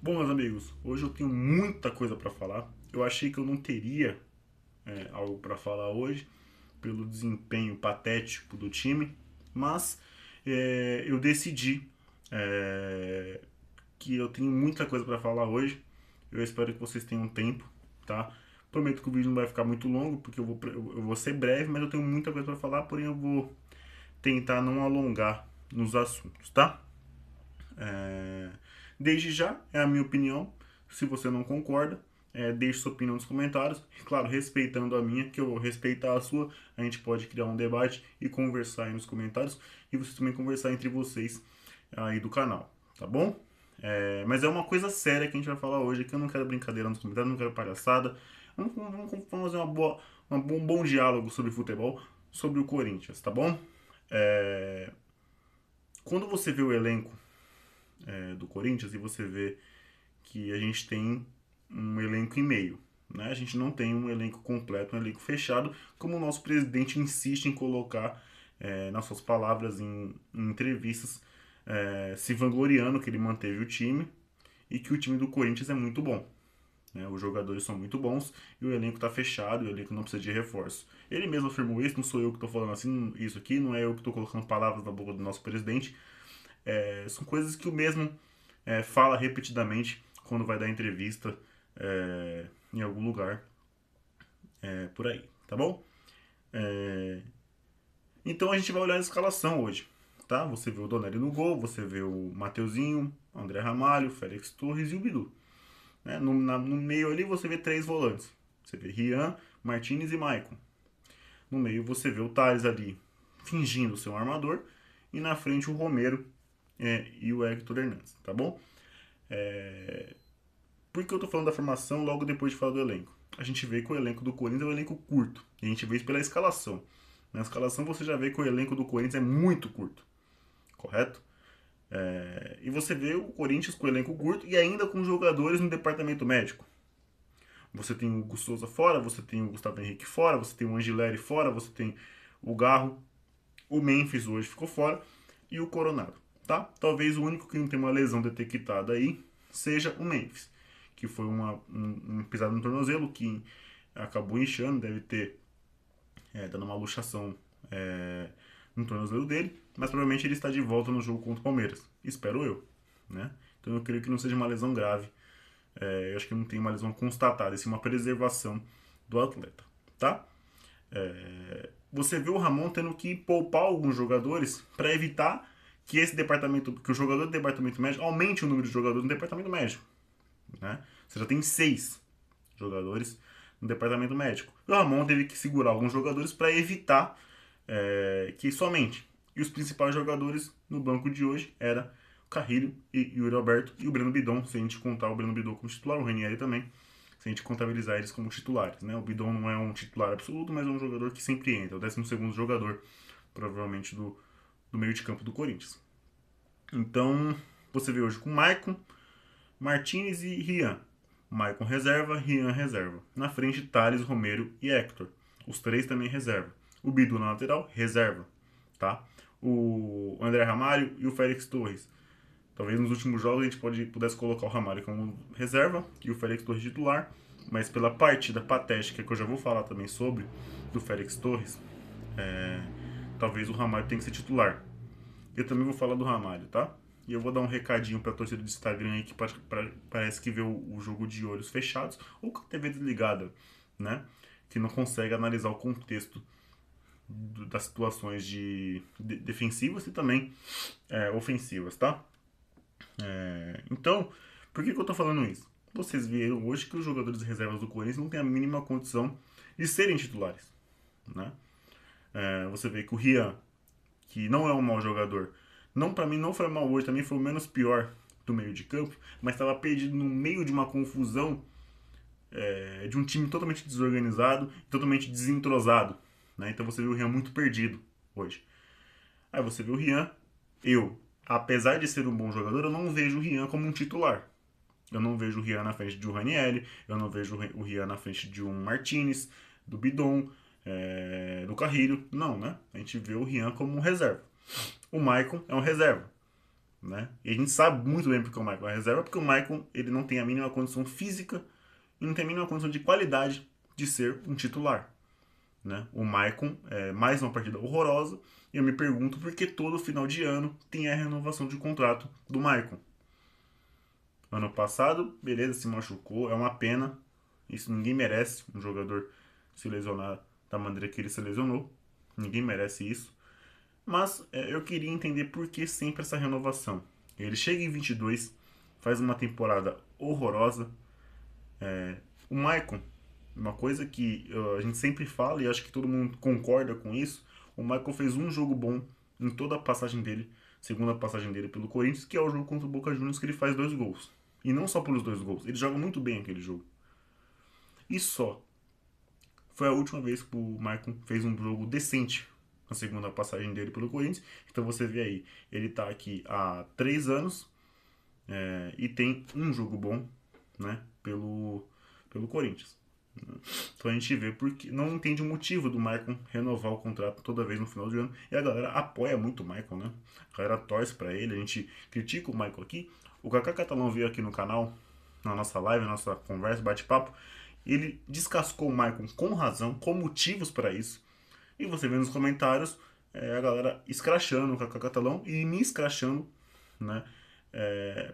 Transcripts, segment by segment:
Bom, meus amigos, hoje eu tenho muita coisa para falar. Eu achei que eu não teria algo para falar hoje, pelo desempenho patético do time, mas eu decidi é, que eu tenho muita coisa para falar hoje. Eu espero que vocês tenham tempo, tá? Prometo que o vídeo não vai ficar muito longo, porque eu vou ser breve, mas eu tenho muita coisa para falar, porém eu vou tentar não alongar nos assuntos, tá? É, Desde já, é a minha opinião. Se você não concorda, deixe sua opinião nos comentários. Claro, respeitando a minha, que eu vou respeitar a sua. A gente pode criar um debate e conversar aí nos comentários. E vocês também conversar entre vocês aí do canal, tá bom? Mas é uma coisa séria que a gente vai falar hoje, que eu não quero brincadeira nos comentários, não quero palhaçada. Vamos fazer um bom diálogo sobre futebol, sobre o Corinthians, tá bom? É, Quando você vê o elenco do Corinthians e você vê que a gente tem um elenco e meio. Né? A gente não tem um elenco completo, um elenco fechado, como o nosso presidente insiste em colocar nas suas palavras em entrevistas, se vangloriando que ele manteve o time e que o time do Corinthians é muito bom. Né? Os jogadores são muito bons e o elenco está fechado, o elenco não precisa de reforço. Ele mesmo afirmou isso, não sou eu que estou falando assim, isso aqui, não é eu que estou colocando palavras na boca do nosso presidente. São coisas que o mesmo fala repetidamente quando vai dar entrevista em algum lugar por aí, tá bom? É, então a gente vai olhar a escalação hoje, tá? Você vê o Donelli no gol, você vê o Mateuzinho, André Ramalho, Félix Torres e o Bidu. Né? No meio ali você vê três volantes. Você vê Rian, Martinez e Maicon. No meio você vê o Thales ali fingindo ser um armador. E na frente o Romero e o Hector Hernandes, tá bom? Por que eu tô falando da formação logo depois de falar do elenco? A gente vê que o elenco do Corinthians é um elenco curto. E a gente vê isso pela escalação. Na escalação você já vê que o elenco do Corinthians é muito curto, correto? E você vê o Corinthians com o elenco curto e ainda com jogadores no departamento médico. Você tem o Hugo Souza fora, você tem o Gustavo Henrique fora, você tem o Angileri fora, você tem o Garro, o Memphis hoje ficou fora e o Coronado, tá? Talvez o único que não tem uma lesão detectada aí seja o Memphis, que foi uma pisada no tornozelo que acabou inchando, deve ter dando uma luxação no tornozelo dele, mas provavelmente ele está de volta no jogo contra o Palmeiras. Espero eu, né? Então eu creio que não seja uma lesão grave. Eu acho que não tem uma lesão constatada, e sim uma preservação do atleta, tá? Você vê o Ramon tendo que poupar alguns jogadores para evitar que esse departamento, que o jogador do departamento médico aumente o número de jogadores no departamento médico, né? Você já tem 6 jogadores no departamento médico. O Ramon teve que segurar alguns jogadores para evitar que somente e os principais jogadores no banco de hoje era o Carrilho e Yuri Alberto e o Breno Bidon, se a gente contar o Breno Bidon como titular, o Ranieri também, se a gente contabilizar eles como titulares. Né? O Bidon não é um titular absoluto, mas é um jogador que sempre entra, o 12º jogador, provavelmente, do meio de campo do Corinthians. Então, você vê hoje com Maicon, Martinez e Rian. Maicon reserva, Rian reserva. Na frente, Thales, Romero e Hector. Os três também reserva. O Bidu na lateral, reserva. Tá? O André Ramalho e o Félix Torres. Talvez nos últimos jogos a gente pudesse colocar o Ramalho como reserva e o Félix Torres titular, mas pela partida patética que eu já vou falar também sobre do Félix Torres, talvez o Ramalho tenha que ser titular. Eu também vou falar do Ramalho, tá? E eu vou dar um recadinho pra torcida do Instagram aí que parece que vê o jogo de olhos fechados ou com a TV desligada, né? Que não consegue analisar o contexto das situações defensivas e também ofensivas, tá? Então, por que eu tô falando isso? Vocês viram hoje que os jogadores reservas do Corinthians não têm a mínima condição de serem titulares, né? Você vê que o Rian, que não é um mau jogador, não para mim não foi mal hoje, também foi o menos pior do meio de campo, mas estava perdido no meio de uma confusão de um time totalmente desorganizado, totalmente desentrosado, né? Então você vê o Rian muito perdido hoje. Aí você vê o Rian, apesar de ser um bom jogador, eu não vejo o Rian como um titular. Eu não vejo o Rian na frente de um Ranieri, eu não vejo o Rian na frente de um Martinez, do Bidon, do Carrilho. Não, né? A gente vê o Rian como um reserva. O Maicon é um reserva. né? E a gente sabe muito bem porque o Maicon é reserva, porque o Maicon ele não tem a mínima condição física e não tem a mínima condição de qualidade de ser um titular, né? O Maicon é mais uma partida horrorosa e eu me pergunto por que todo final de ano tem a renovação de contrato do Maicon. Ano passado, beleza, se machucou, é uma pena. Isso ninguém merece, um jogador se lesionar da maneira que ele se lesionou. Ninguém merece isso. Mas eu queria entender por que sempre essa renovação. Ele chega em 22, faz uma temporada horrorosa. O Maicon, uma coisa que a gente sempre fala e acho que todo mundo concorda com isso, o Maicon fez um jogo bom em toda a passagem dele, segunda passagem dele pelo Corinthians, que é o jogo contra o Boca Juniors que ele faz 2 gols. E não só pelos 2 gols, ele joga muito bem aquele jogo. E só. Foi a última vez que o Maicon fez um jogo decente na segunda passagem dele pelo Corinthians. Então você vê aí, ele tá aqui há 3 anos e tem um jogo bom, né, pelo Corinthians. Então a gente vê porque não entende o motivo do Maicon renovar o contrato toda vez no final de ano. E a galera apoia muito o Maicon, né? A galera torce pra ele, a gente critica o Maicon aqui. O Kaká Catalão veio aqui no canal, na nossa live, na nossa conversa, bate-papo. Ele descascou o Maicon com razão, com motivos para isso. E você vê nos comentários a galera escrachando o Kaká Catalão e me escrachando, né?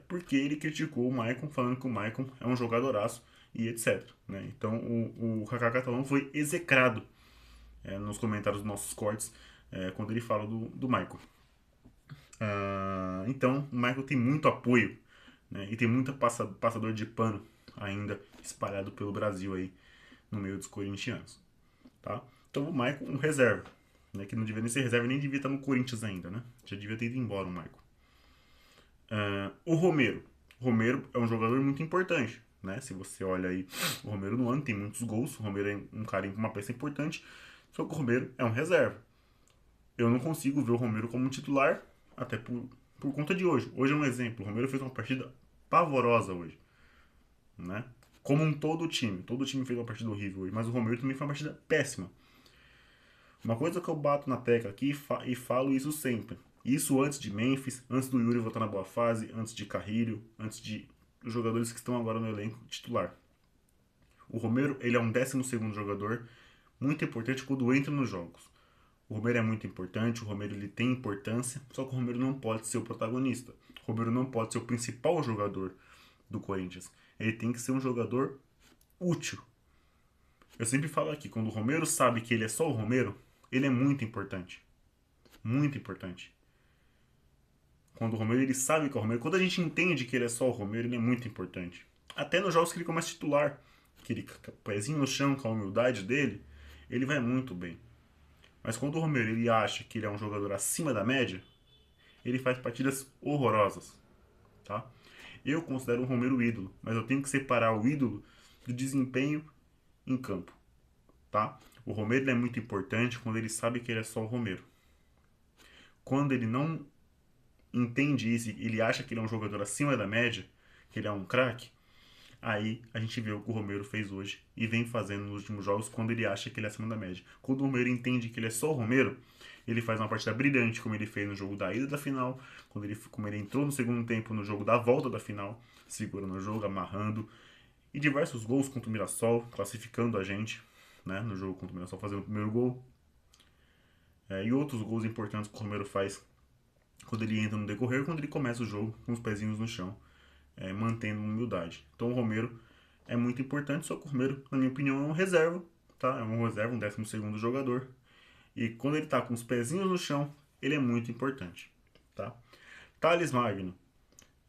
Porque ele criticou o Maicon, falando que o Maicon é um jogadoraço e etc. Né? Então o Kaká Catalão foi execrado nos comentários dos nossos cortes quando ele fala do Maicon. Então o Maicon tem muito apoio, né? E tem muito passador de pano ainda espalhado pelo Brasil aí no meio dos corintianos. Tá? Então o Maicon, um reserva, né? Que não devia nem ser reserva, nem devia estar no Corinthians ainda, né? Já devia ter ido embora o Maicon. O Romero. O Romero é um jogador muito importante, né? Se você olha aí, o Romero no ano tem muitos gols, o Romero é um cara com uma peça importante, só que o Romero é um reserva. Eu não consigo ver o Romero como um titular, até por conta de hoje. Hoje é um exemplo, o Romero fez uma partida pavorosa hoje, né? Como um todo o time fez uma partida horrível hoje, mas o Romero também foi uma partida péssima. Uma coisa que eu bato na tecla aqui e falo isso sempre. Isso antes de Memphis, antes do Yuri voltar na boa fase, antes de Carrilho, antes de os jogadores que estão agora no elenco titular. O Romero, ele é um 12º jogador, muito importante quando entra nos jogos. O Romero é muito importante, o Romero ele tem importância, só que o Romero não pode ser o protagonista. O Romero não pode ser o principal jogador do Corinthians. Ele tem que ser um jogador útil. Eu sempre falo aqui, quando o Romero sabe que ele é só o Romero, ele é muito importante. Muito importante. Quando o Romero ele sabe que é o Romero, quando a gente entende que ele é só o Romero, ele é muito importante. Até nos jogos que ele começa titular, que ele com o pezinho no chão, com a humildade dele, ele vai muito bem. Mas quando o Romero ele acha que ele é um jogador acima da média, ele faz partidas horrorosas, tá? Eu considero o Romero ídolo, mas eu tenho que separar o ídolo do desempenho em campo, tá? O Romero é muito importante quando ele sabe que ele é só o Romero. Quando ele não entende isso, ele acha que ele é um jogador acima da média, que ele é um craque, aí a gente vê o que o Romero fez hoje e vem fazendo nos últimos jogos quando ele acha que ele é acima da média. Quando o Romero entende que ele é só o Romero, ele faz uma partida brilhante, como ele fez no jogo da ida da final, como ele entrou no segundo tempo no jogo da volta da final, segurando o jogo, amarrando, e diversos gols contra o Mirassol, classificando a gente, né, no jogo contra o Mirassol, fazendo o primeiro gol. E outros gols importantes que o Romero faz quando ele entra no decorrer, quando ele começa o jogo com os pezinhos no chão, mantendo humildade. Então o Romero é muito importante, só que o Romero, na minha opinião, é um reserva, tá? É um reserva, um 12º jogador. E quando ele tá com os pezinhos no chão, ele é muito importante, tá? Thales Magno.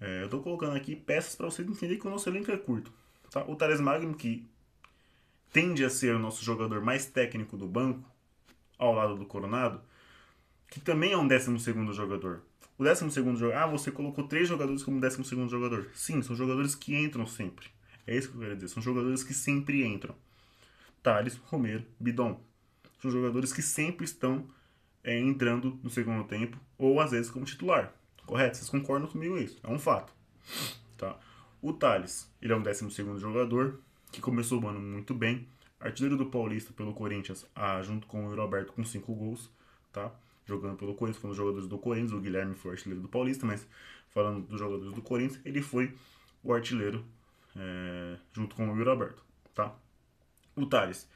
Eu tô colocando aqui peças para você entender que o nosso elenco é curto, tá? O Thales Magno, que tende a ser o nosso jogador mais técnico do banco, ao lado do Coronado, que também é um 12º jogador. O 12º jogador... você colocou 3 jogadores como 12º jogador. Sim, são jogadores que entram sempre. É isso que eu quero dizer. São jogadores que sempre entram. Thales, Romero, Bidon. São jogadores que sempre estão entrando no segundo tempo, ou às vezes como titular. Correto? Vocês concordam comigo isso? É um fato. Tá? O Thales, ele é um 12º jogador, que começou o ano muito bem. Artilheiro do Paulista pelo Corinthians, junto com o Yuri Alberto com 5 gols. Tá? Jogando pelo Corinthians, foram os jogadores do Corinthians, o Guilherme foi artilheiro do Paulista, mas falando dos jogadores do Corinthians, ele foi o artilheiro junto com o Yuri Alberto, tá? O Thales,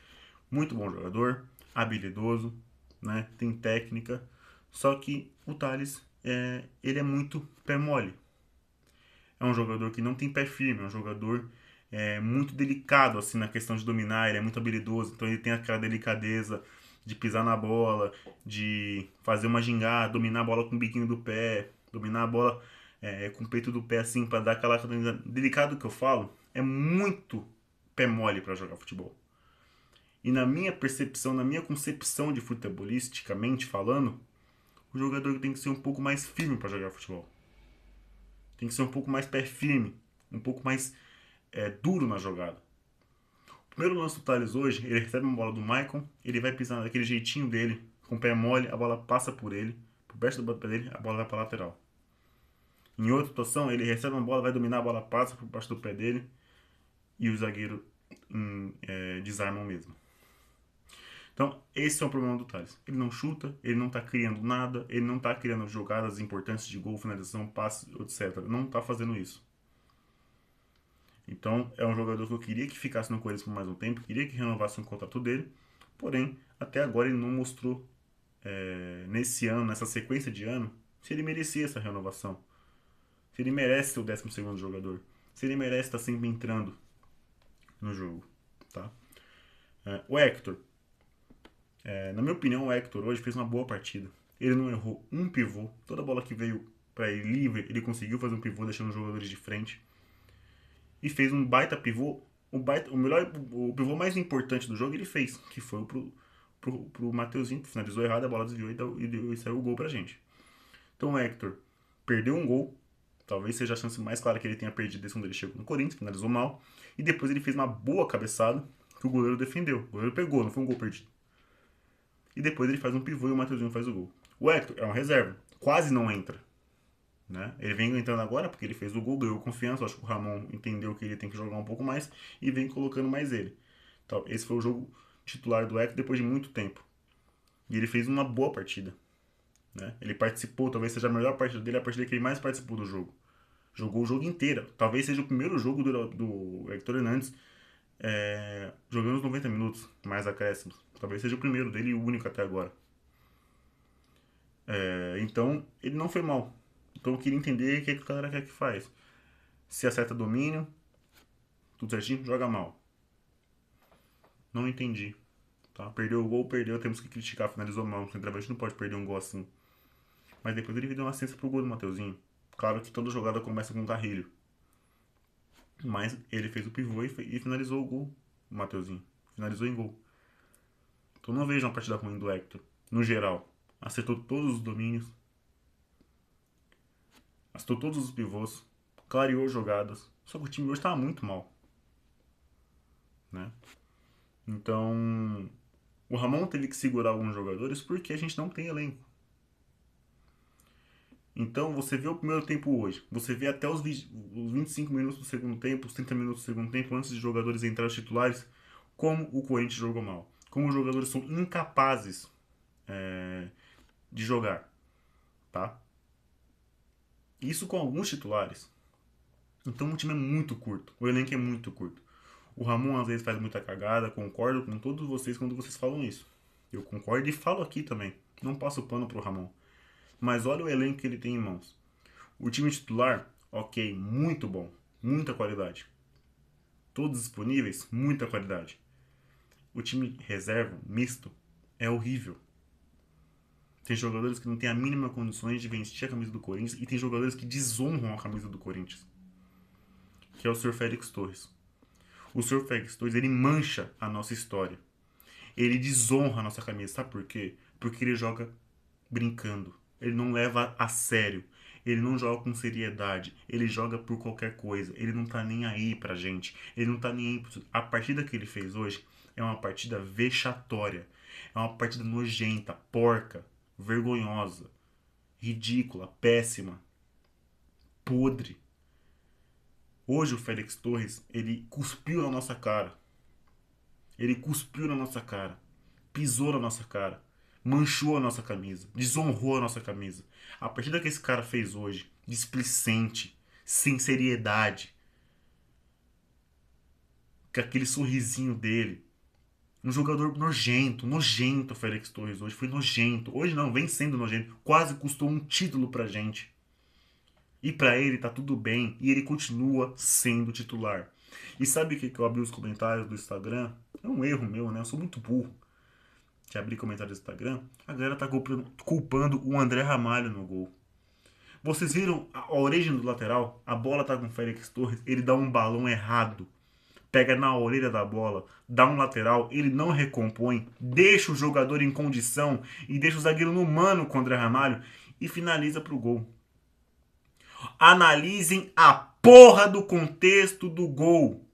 muito bom jogador, habilidoso, né? Tem técnica, só que o Thales ele é muito pé mole. É um jogador que não tem pé firme, é um jogador muito delicado assim na questão de dominar, ele é muito habilidoso, então ele tem aquela delicadeza de pisar na bola, de fazer uma gingada, dominar a bola com o biquinho do pé, dominar a bola com o peito do pé assim para dar aquela delicado que eu falo, é muito pé mole para jogar futebol. E na minha percepção, na minha concepção de futebolisticamente falando, o jogador tem que ser um pouco mais firme para jogar futebol. Tem que ser um pouco mais pé firme, um pouco mais duro na jogada. O primeiro lance do Thales hoje, ele recebe uma bola do Maicon, ele vai pisar daquele jeitinho dele, com o pé mole, a bola passa por ele, por baixo do pé dele, a bola vai para a lateral. Em outra situação, ele recebe uma bola, vai dominar, a bola passa por baixo do pé dele e o zagueiro desarma mesmo. Então, esse é o problema do Thales. Ele não chuta, ele não tá criando nada, ele não tá criando jogadas importantes de gol, finalização, passe, etc. Não tá fazendo isso. Então, é um jogador que eu queria que ficasse no Corinthians por mais um tempo, queria que renovasse o contrato dele, porém, até agora ele não mostrou, nesse ano, nessa sequência de ano, se ele merecia essa renovação. Se ele merece ser o 12º jogador. Se ele merece estar sempre entrando no jogo. Tá? O Hector. Na minha opinião, o Hector hoje fez uma boa partida. Ele não errou um pivô. Toda bola que veio para ele livre, ele conseguiu fazer um pivô deixando os jogadores de frente. E fez um baita pivô. O pivô mais importante do jogo ele fez, que foi pro Mateuzinho, que finalizou errado, a bola desviou e saiu o gol pra gente. Então o Hector perdeu um gol. Talvez seja a chance mais clara que ele tenha perdido desde quando ele chegou no Corinthians, finalizou mal. E depois ele fez uma boa cabeçada que o goleiro defendeu. O goleiro pegou, não foi um gol perdido. E depois ele faz um pivô e o Mateuzinho faz o gol. O Hector é uma reserva, quase não entra. Né? Ele vem entrando agora porque ele fez o gol, ganhou confiança. Acho que o Ramon entendeu que ele tem que jogar um pouco mais e vem colocando mais ele. Então, esse foi o jogo titular do Hector depois de muito tempo. E ele fez uma boa partida. Né? Ele participou, talvez seja a melhor partida dele, a partida que ele mais participou do jogo. Jogou o jogo inteiro. Talvez seja o primeiro jogo do Hector Hernandes jogando os 90 minutos, mais acréscimos. Talvez seja o primeiro dele e o único até agora. Então, ele não foi mal. Então eu queria entender o que a galera quer que faz. Se acerta domínio, tudo certinho, joga mal. Não entendi. Tá? Perdeu o gol, perdeu, temos que criticar, finalizou mal. O centroavante não pode perder um gol assim. Mas depois ele deu uma assistência pro gol do Mateuzinho. Claro que toda jogada começa com um carrilho. Mas ele fez o pivô e finalizou o gol, o Mateuzinho. Finalizou em gol. Então não vejo uma partida ruim do Hector. No geral, acertou todos os domínios. Acertou todos os pivôs. Clareou jogadas. Só que o time hoje estava muito mal. Né? Então, o Ramon teve que segurar alguns jogadores porque a gente não tem elenco. Então, você vê o primeiro tempo hoje. Você vê até os 25 minutos do segundo tempo, os 30 minutos do segundo tempo, antes de jogadores entrarem titulares, como o Corinthians jogou mal. Como os jogadores são incapazes de jogar. Tá? Isso com alguns titulares. Então, o time é muito curto. O elenco é muito curto. O Ramon às vezes faz muita cagada, concordo com todos vocês quando vocês falam isso. Eu concordo e falo aqui também. Não passo pano pro Ramon. Mas olha o elenco que ele tem em mãos. O time titular, ok, muito bom. Muita qualidade. Todos disponíveis, muita qualidade. O time reserva, misto, é horrível. Tem jogadores que não têm a mínima condições de vestir a camisa do Corinthians e tem jogadores que desonram a camisa do Corinthians. Que é o Sr. Félix Torres. O Sr. Félix Torres, ele mancha a nossa história. Ele desonra a nossa camisa. Sabe por quê? Porque ele joga brincando. Ele não leva a sério. Ele não joga com seriedade. Ele joga por qualquer coisa. Ele não tá nem aí pra gente. Ele não tá nem aí. A partida que ele fez hoje é uma partida vexatória. É uma partida nojenta, porca, vergonhosa, ridícula, péssima, podre. Hoje o Félix Torres, ele cuspiu na nossa cara. Ele cuspiu na nossa cara. Pisou na nossa cara. manchou a nossa camisa, desonrou a nossa camisa. A partida que esse cara fez hoje, displicente, sem seriedade, com aquele sorrisinho dele, um jogador nojento, nojento o Félix Torres hoje, foi nojento. Hoje não, vem sendo nojento, quase custou um título pra gente. E pra ele tá tudo bem, e ele continua sendo titular. E sabe o que eu abri os comentários do Instagram? É um erro meu, né? Eu sou muito burro. Que abri comentários do Instagram, a galera tá culpando o André Ramalho no gol. Vocês viram a origem do lateral? A bola tá com o Félix Torres, ele dá um balão errado. Pega na orelha da bola, dá um lateral, ele não recompõe, deixa o jogador em condição e deixa o zagueiro no mano com o André Ramalho e finaliza pro gol. Analisem a porra do contexto do gol.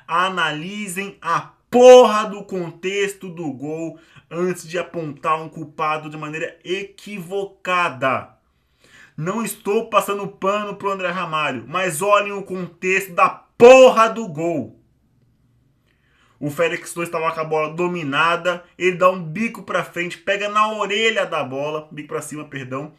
Analisem a porra do contexto do gol antes de apontar um culpado de maneira equivocada. Não estou passando pano pro André Ramalho, mas olhem o contexto da porra do gol. O Félix Torres estava com a bola dominada, ele dá um bico pra frente, pega na orelha da bola, bico pra cima, perdão,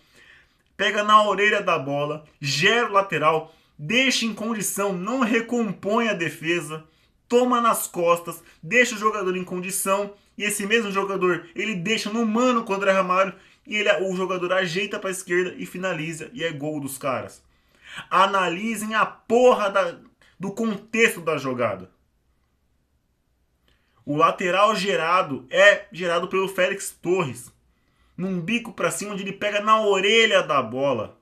pega na orelha da bola, gera o lateral, deixa em condição, não recompõe a defesa, toma nas costas, deixa o jogador em condição, e esse mesmo jogador, ele deixa no mano com o André Ramalho, e o jogador ajeita para a esquerda e finaliza, e é gol dos caras. Analisem a porra do contexto da jogada. O lateral gerado é gerado pelo Félix Torres, num bico para cima onde ele pega na orelha da bola.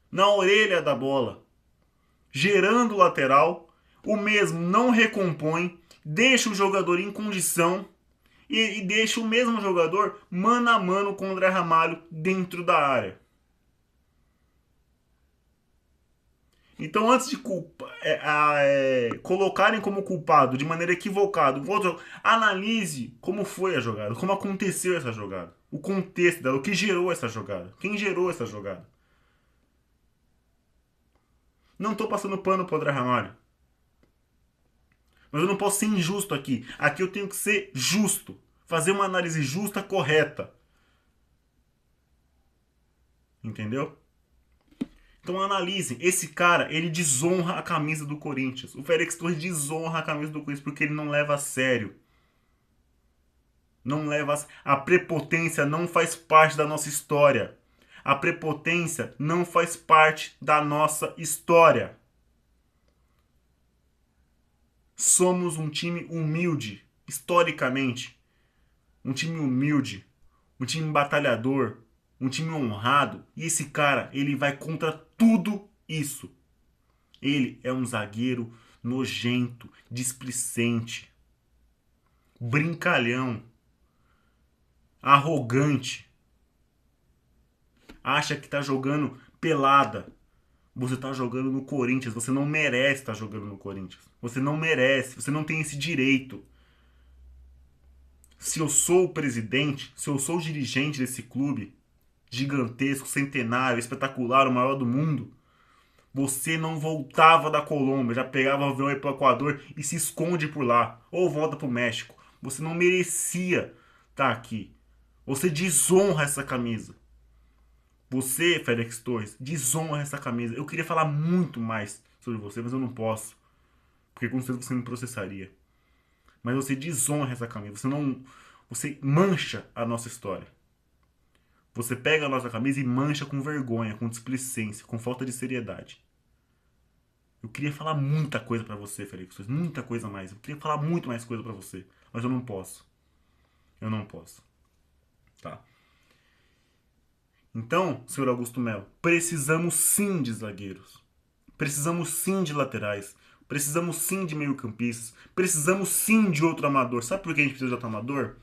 Na orelha da bola. Gerando o lateral, o mesmo não recompõe, deixa o jogador em condição e deixa o mesmo jogador mano a mano com o André Ramalho dentro da área. Então, antes de colocarem como culpado de maneira equivocada o outro, analise como foi a jogada, como aconteceu essa jogada, o contexto dela, o que gerou essa jogada, quem gerou essa jogada. Não estou passando pano pro André Ramalho. Mas eu não posso ser injusto aqui. Aqui eu tenho que ser justo. Fazer uma análise justa, correta. Entendeu? Então analisem. Esse cara, ele desonra a camisa do Corinthians. O Félix Torres desonra a camisa do Corinthians porque ele não leva a sério. Não leva a prepotência não faz parte da nossa história. A prepotência não faz parte da nossa história. Somos um time humilde, historicamente. Um time humilde, um time batalhador, um time honrado. E esse cara, ele vai contra tudo isso. Ele é um zagueiro nojento, displicente, brincalhão, arrogante. Acha que tá jogando pelada. Você tá jogando no Corinthians. Você não merece estar jogando no Corinthians. Você não merece. Você não tem esse direito. Se eu sou o presidente, se eu sou o dirigente desse clube gigantesco, centenário, espetacular, o maior do mundo, você não voltava da Colômbia, já pegava o avião aí pro Equador e se esconde por lá. Ou volta pro México. Você não merecia estar aqui. Você desonra essa camisa. Você, Félix Torres, desonra essa camisa. Eu queria falar muito mais sobre você, mas eu não posso. Porque com certeza você me processaria. Mas você desonra essa camisa. Você mancha a nossa história. Você pega a nossa camisa e mancha com vergonha, com displicência, com falta de seriedade. Eu queria falar muita coisa pra você, Félix Torres. Muita coisa mais. Eu queria falar muito mais coisa pra você. Mas eu não posso. Eu não posso. Tá? Então, senhor Augusto Melo, precisamos sim de zagueiros. Precisamos sim de laterais. Precisamos sim de meio-campistas. Precisamos sim de outro amador. Sabe por que a gente precisa de outro amador?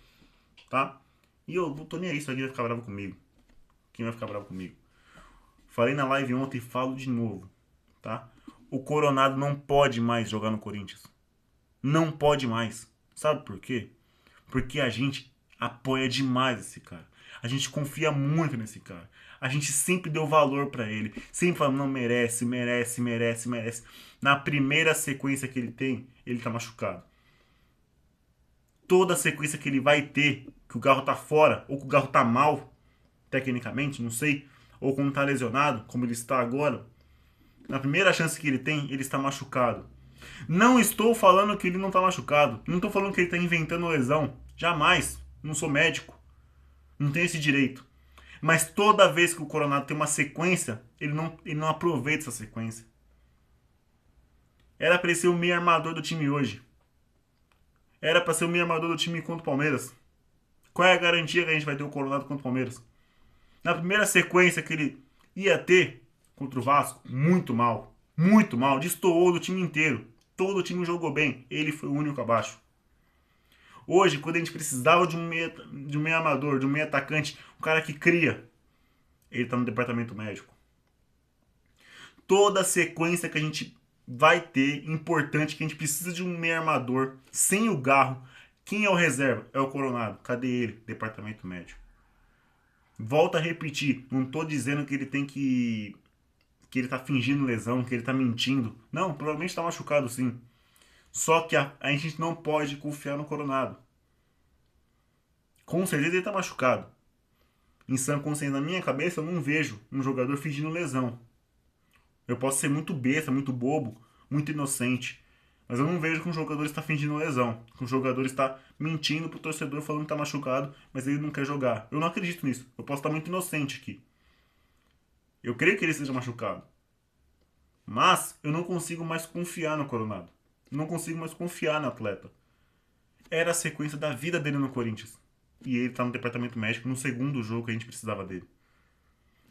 Tá? E eu tô nem aí, isso aqui vai ficar bravo comigo. Quem vai ficar bravo comigo? Falei na live ontem e falo de novo. Tá? O Coronado não pode mais jogar no Corinthians. Não pode mais. Sabe por quê? Porque a gente apoia demais esse cara. A gente confia muito nesse cara. A gente sempre deu valor pra ele. Sempre falando, não, merece, merece, merece, merece. Na primeira sequência que ele tem, ele tá machucado. Toda a sequência que ele vai ter, que o Garro tá fora, ou que o Garro tá mal, tecnicamente, não sei, ou como tá lesionado, como ele está agora, na primeira chance que ele tem, ele está machucado. Não estou falando que ele não está machucado. Não estou falando que ele está inventando lesão. Jamais. Não sou médico. Não tenho esse direito. Mas toda vez que o Coronado tem uma sequência, ele não aproveita essa sequência. Era para ele ser o meio armador do time hoje. Era para ser o meio armador do time contra o Palmeiras. Qual é a garantia que a gente vai ter o Coronado contra o Palmeiras? Na primeira sequência que ele ia ter contra o Vasco, muito mal. Muito mal. Destoou do time inteiro. Todo o time jogou bem. Ele foi o único abaixo. Hoje, quando a gente precisava de um meio amador, de um meio atacante, um cara que cria, ele tá no departamento médico. Toda a sequência que a gente vai ter, importante, que a gente precisa de um meio armador, sem o Garro, quem é o reserva? É o Coronado. Cadê ele? Departamento médico. Volto a repetir, não tô dizendo que ele tem que ele tá fingindo lesão, que ele tá mentindo. Não, provavelmente tá machucado sim. Só que a gente não pode confiar no Coronado. Com certeza ele tá machucado. Em sã consciência, na minha cabeça, eu não vejo um jogador fingindo lesão. Eu posso ser muito besta, muito bobo, muito inocente. Mas eu não vejo que um jogador está fingindo lesão. Que um jogador está mentindo pro torcedor falando que tá machucado, mas ele não quer jogar. Eu não acredito nisso. Eu posso estar muito inocente aqui. Eu creio que ele esteja machucado. Mas eu não consigo mais confiar no Coronado. Não consigo mais confiar no atleta. Era a sequência da vida dele no Corinthians. E ele tá no departamento médico no segundo jogo que a gente precisava dele.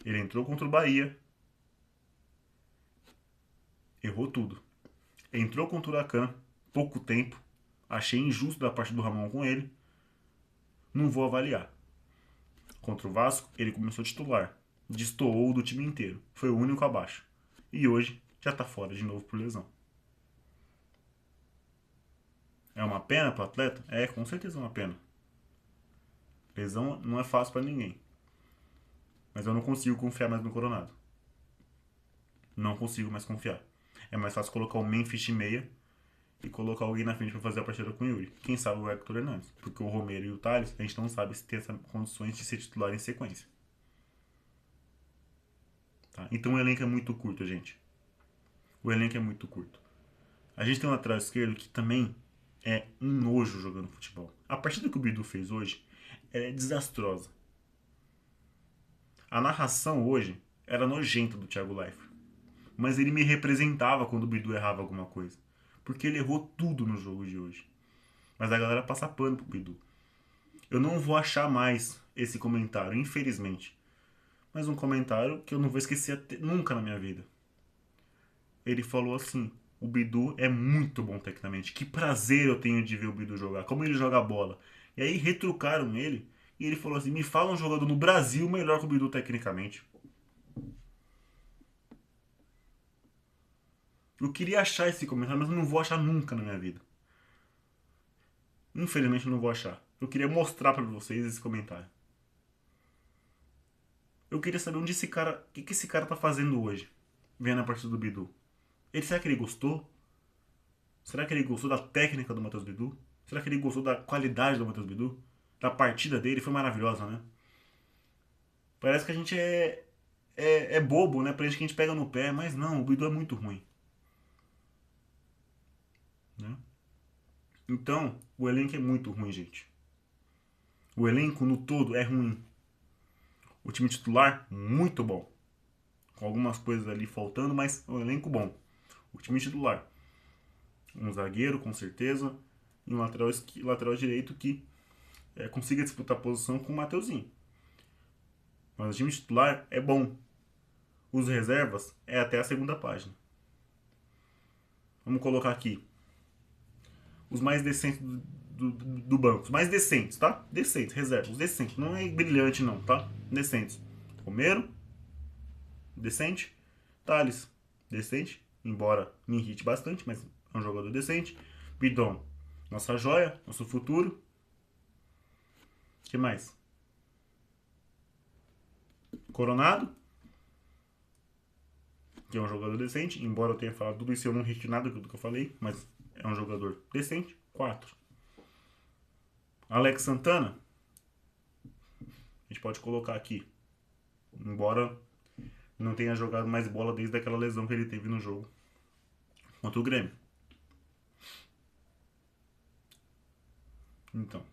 Ele entrou contra o Bahia. Errou tudo. Entrou contra o Huracan. Pouco tempo. Achei injusto da parte do Ramon com ele. Não vou avaliar. Contra o Vasco, ele começou titular. Destoou do time inteiro. Foi o único abaixo. E hoje já tá fora de novo por lesão. É uma pena pro atleta? É, com certeza é uma pena. Lesão não é fácil pra ninguém. Mas eu não consigo confiar mais no Coronado. Não consigo mais confiar. É mais fácil colocar o Memphis de meia e colocar alguém na frente pra fazer a partida com o Yuri. Quem sabe o Hector Hernandes. Porque o Romero e o Thales, a gente não sabe se tem essas condições de ser titular em sequência. Tá? Então o elenco é muito curto, gente. O elenco é muito curto. A gente tem um lateral esquerdo que também é um nojo jogando futebol. A partida que o Bidu fez hoje é desastrosa. A narração hoje era nojenta do Thiago Leifert. Mas ele me representava quando o Bidu errava alguma coisa. Porque ele errou tudo no jogo de hoje. Mas a galera passa pano pro Bidu. Eu não vou achar mais esse comentário, infelizmente. Mas um comentário que eu não vou esquecer nunca na minha vida. Ele falou assim: o Bidu é muito bom tecnicamente. Que prazer eu tenho de ver o Bidu jogar. Como ele joga a bola. E aí retrucaram ele. E ele falou assim: me fala um jogador no Brasil melhor que o Bidu tecnicamente. Eu queria achar esse comentário, mas eu não vou achar nunca na minha vida. Infelizmente eu não vou achar. Eu queria mostrar pra vocês esse comentário. Eu queria saber onde esse cara. O que esse cara tá fazendo hoje? Vendo a partida do Bidu. Será que ele gostou? Será que ele gostou da técnica do Matheus Bidu? Será que ele gostou da qualidade do Matheus Bidu? Da partida dele? Foi maravilhosa, né? Parece que a gente é bobo, né? Parece que a gente pega no pé, mas não, o Bidu é muito ruim. Né? Então, o elenco é muito ruim, gente. O elenco no todo é ruim. O time titular, muito bom. Com algumas coisas ali faltando, mas o elenco bom. O time titular. Um zagueiro, com certeza. E um lateral direito que consiga disputar a posição com o Mateuzinho. Mas o time titular é bom. Os reservas é até a segunda página. Vamos colocar aqui. Os mais decentes do banco. Os mais decentes, tá? Decentes, reservas. Os decentes. Não é brilhante, não, tá? Decentes. Romero. Decente. Thales. Decente. Embora me irrite bastante, mas é um jogador decente. Bidon. Nossa joia. Nosso futuro. O que mais? Coronado. Que é um jogador decente. Embora eu tenha falado tudo isso, eu não retiro nada do que eu falei. Mas é um jogador decente. 4. Alex Santana, a gente pode colocar aqui. Embora não tenha jogado mais bola desde aquela lesão que ele teve no jogo contra o Grêmio. Então,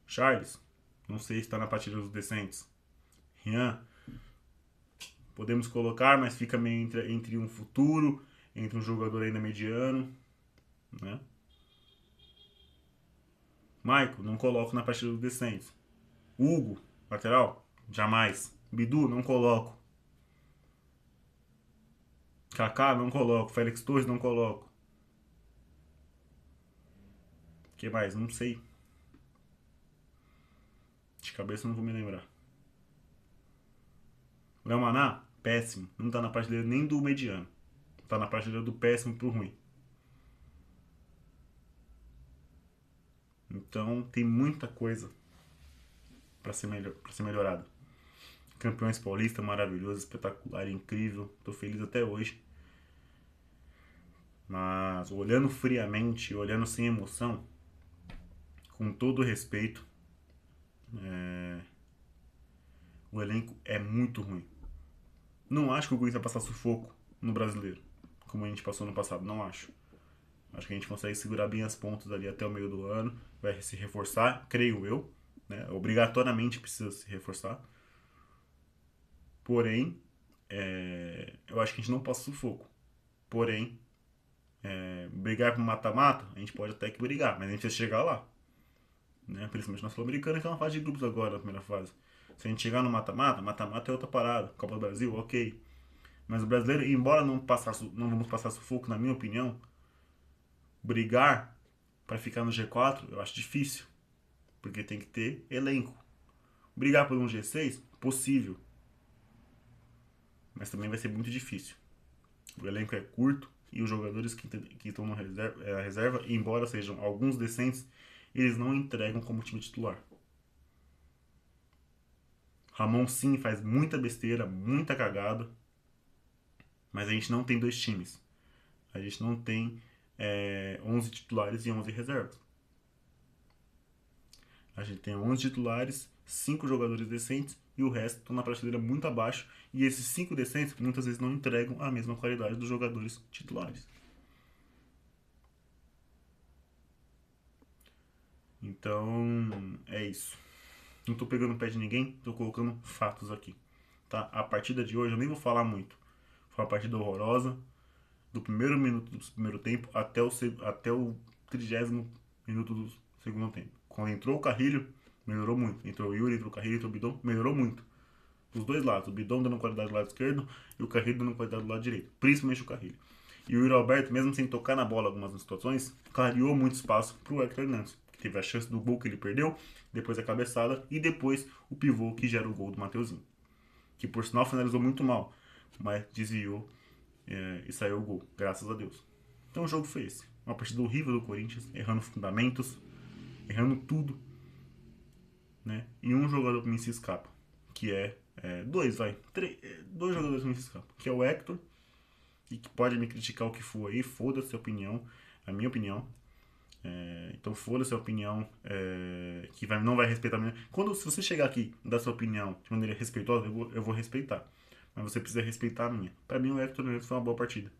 Charles, não sei se está na partida dos decentes. Rian, podemos colocar, mas fica meio entre um futuro, entre um jogador ainda mediano, né? Maico, não coloco na partida dos decentes. Hugo, lateral, jamais. Bidu, não coloco. Kaká, não coloco. Félix Torres, não coloco. O que mais? Não sei. De cabeça não vou me lembrar. Léo Maná, péssimo. Não tá na prateleira nem do mediano. Tá na prateleira do péssimo pro ruim. Então tem muita coisa para ser melhorado. Campeões Paulista, maravilhoso, espetacular, incrível. Tô feliz até hoje. Mas olhando friamente, olhando sem emoção, com todo respeito, o elenco é muito ruim. Não acho que o Corinthians vai passar sufoco no brasileiro, como a gente passou no passado, não acho. Acho que a gente consegue segurar bem as pontas ali até o meio do ano, vai se reforçar, creio eu, né? Obrigatoriamente precisa se reforçar. Porém, eu acho que a gente não passa sufoco. Porém, brigar pro mata-mata, a gente pode até que brigar, mas a gente precisa chegar lá. Né? Principalmente na Sul-Americana, que é uma fase de grupos agora, na primeira fase. Se a gente chegar no mata-mata, mata-mata é outra parada. Copa do Brasil, ok. Mas o brasileiro, embora não vamos passar sufoco, na minha opinião, brigar para ficar no G4 eu acho difícil. Porque tem que ter elenco. Brigar por um G6, possível. Mas também vai ser muito difícil. O elenco é curto e os jogadores que estão na reserva, embora sejam alguns decentes, eles não entregam como time titular. Ramon sim faz muita besteira, muita cagada, mas a gente não tem dois times. A gente não tem 11 titulares e 11 reservas. A gente tem 11 titulares, 5 jogadores decentes e o resto estão na prateleira muito abaixo. E esses 5 decentes muitas vezes não entregam a mesma qualidade dos jogadores titulares. Então, é isso. Não tô pegando o pé de ninguém, tô colocando fatos aqui. Tá? A partida de hoje eu nem vou falar muito. Foi uma partida horrorosa, do primeiro minuto do primeiro tempo até o 30º minuto do segundo tempo. Quando entrou o Carrilho, melhorou muito. Entrou o Yuri, entrou o Carrilho, entrou o Bidon, melhorou muito. Os dois lados, o Bidon dando qualidade do lado esquerdo e o Carrilho dando qualidade do lado direito. Principalmente o Carrilho. E o Yuri Alberto, mesmo sem tocar na bola algumas situações, clareou muito espaço pro Hector Hernandes. Que teve a chance do gol que ele perdeu, depois a cabeçada e depois o pivô que gera o gol do Mateuzinho. Que por sinal finalizou muito mal, mas desviou e saiu o gol, graças a Deus. Então o jogo foi esse. Uma partida horrível do Corinthians, errando fundamentos, errando tudo. Né? E um jogador que me se escapa, que dois jogadores que me se escapam, que é o Hector, e que pode me criticar o que for aí, foda-se a opinião, a minha opinião. Então foda-se a opinião que não vai respeitar a minha. Se você chegar aqui e dar sua opinião de maneira respeitosa, eu vou respeitar. Mas você precisa respeitar a minha. Pra mim o Hector Neves foi uma boa partida.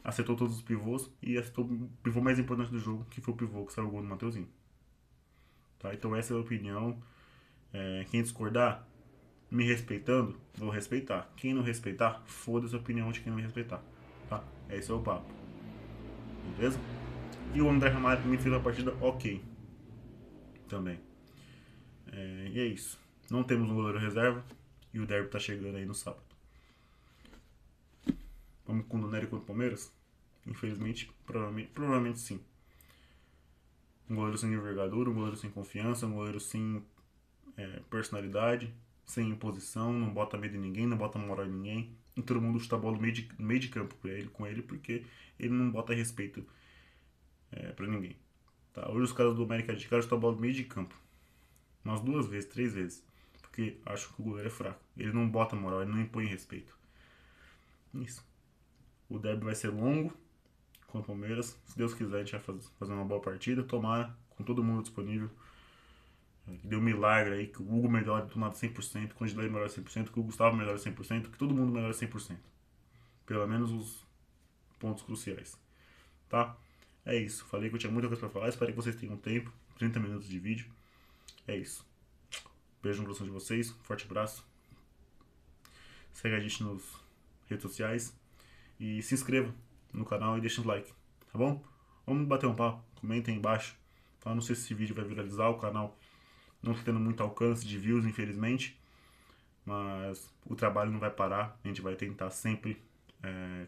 Acertou todos os pivôs e acertou o pivô mais importante do jogo, que foi o pivô que saiu o gol do Mateuzinho. Tá? Então essa é a opinião. Quem discordar, me respeitando, vou respeitar. Quem não respeitar, foda-se a opinião de quem não me respeitar. Tá? Esse é o papo. Beleza? E o André Ramalho me fez a partida ok. Também. E é isso. Não temos um goleiro reserva. E o derby tá chegando aí no sábado. Vamos com o Nery contra o Palmeiras? Infelizmente, provavelmente sim. Um goleiro sem envergadura, um goleiro sem confiança, um goleiro sem personalidade, sem imposição, não bota medo em ninguém, não bota moral em ninguém. E todo mundo chuta a bola no meio de campo com ele porque ele não bota respeito pra ninguém. Tá? Hoje os caras do América de Cali chutam a bola no meio de campo. Umas 2 vezes, 3 vezes. Porque acham que o goleiro é fraco. Ele não bota moral, ele não impõe respeito. Isso. O derby vai ser longo com o Palmeiras. Se Deus quiser, a gente vai fazer uma boa partida. Tomara com todo mundo disponível. Que deu um milagre aí, que o Hugo melhore do nada 100%, que o Angelaire melhore 100%, que o Gustavo melhore 100%, que todo mundo melhore 100%. Pelo menos os pontos cruciais. Tá? É isso. Falei que eu tinha muita coisa pra falar. Espero que vocês tenham tempo. 30 minutos de vídeo. É isso. Beijo no coração de vocês. Forte abraço. Segue a gente nas redes sociais. E se inscreva no canal e deixa um like. Tá bom? Vamos bater um papo. Comentem aí embaixo. Tá? Não sei se esse vídeo vai viralizar. O canal não está tendo muito alcance de views, infelizmente. Mas o trabalho não vai parar. A gente vai tentar sempre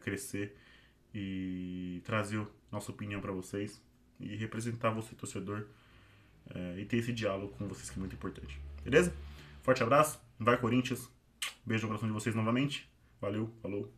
crescer e trazer nossa opinião para vocês e representar você, torcedor, e ter esse diálogo com vocês que é muito importante. Beleza? Forte abraço, vai Corinthians, beijo no coração de vocês novamente, valeu, falou.